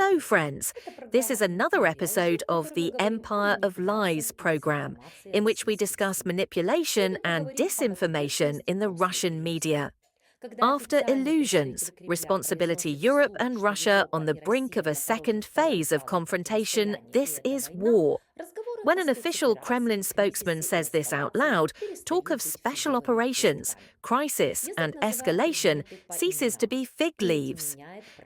Hello, friends. This is another episode of the Empire of Lies program, in which we discuss manipulation and disinformation in the Russian media. After illusions, responsibility Europe and Russia on the brink of a second phase of confrontation, this is war. When an official Kremlin spokesman says this out loud, talk of special operations, crisis, and escalation ceases to be fig leaves.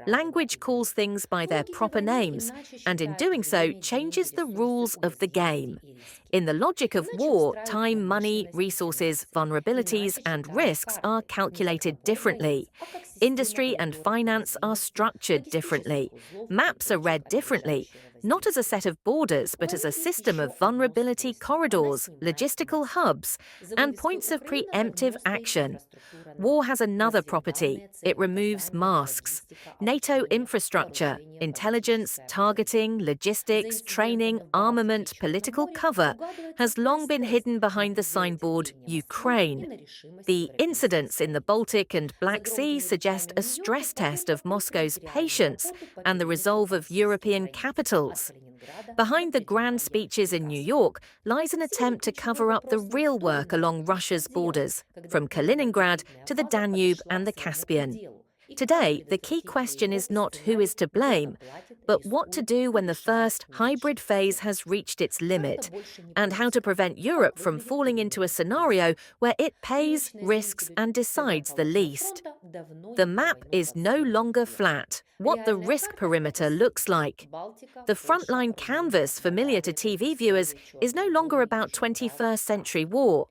Language calls things by their proper names, and in doing so changes the rules of the game. In the logic of war, time, money, resources, vulnerabilities, and risks are calculated differently. Industry and finance are structured differently. Maps are read differently, not as a set of borders, but as a system of vulnerability corridors, logistical hubs, and points of preemptive action. War has another property. It removes masks. NATO infrastructure, intelligence, targeting, logistics, training, armament, political cover has long been hidden behind the signboard Ukraine. The incidents in the Baltic and Black Sea suggest a stress test of Moscow's patience and the resolve of European capitals. Behind the grand speeches in New York lies an attempt to cover up the real work along Russia's borders, from Kaliningrad to the Danube and the Caspian. Today, the key question is not who is to blame, but what to do when the first hybrid phase has reached its limit, and how to prevent Europe from falling into a scenario where it pays, risks, and decides the least. The map is no longer flat. What the risk perimeter looks like. The frontline canvas familiar to TV viewers is no longer about 21st century war.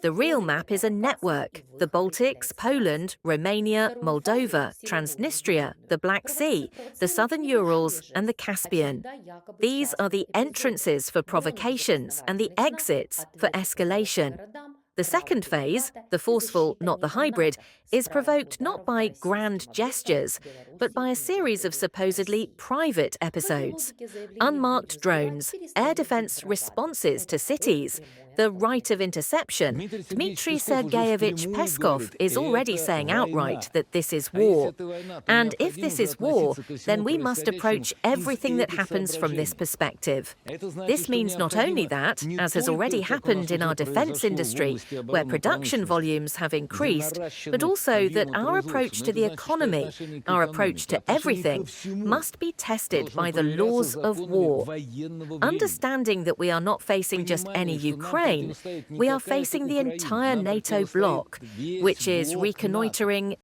The real map is a network: the Baltics, Poland, Romania, Moldova, Transnistria, the Black Sea, the Southern Urals, and the Caspian. These are the entrances for provocations and the exits for escalation. The second phase, the forceful, not the hybrid, is provoked not by grand gestures, but by a series of supposedly private episodes. Unmarked drones, air defense responses to cities, the right of interception. Dmitry Sergeyevich Peskov is already saying outright that this is war. And if this is war, then we must approach everything that happens from this perspective. This means not only that, as has already happened in our defense industry, where production volumes have increased, but also that our approach to the economy, our approach to everything, must be tested by the laws of war. Understanding that we are not facing just any Ukraine, we are facing the entire NATO bloc, which is reconnoitering,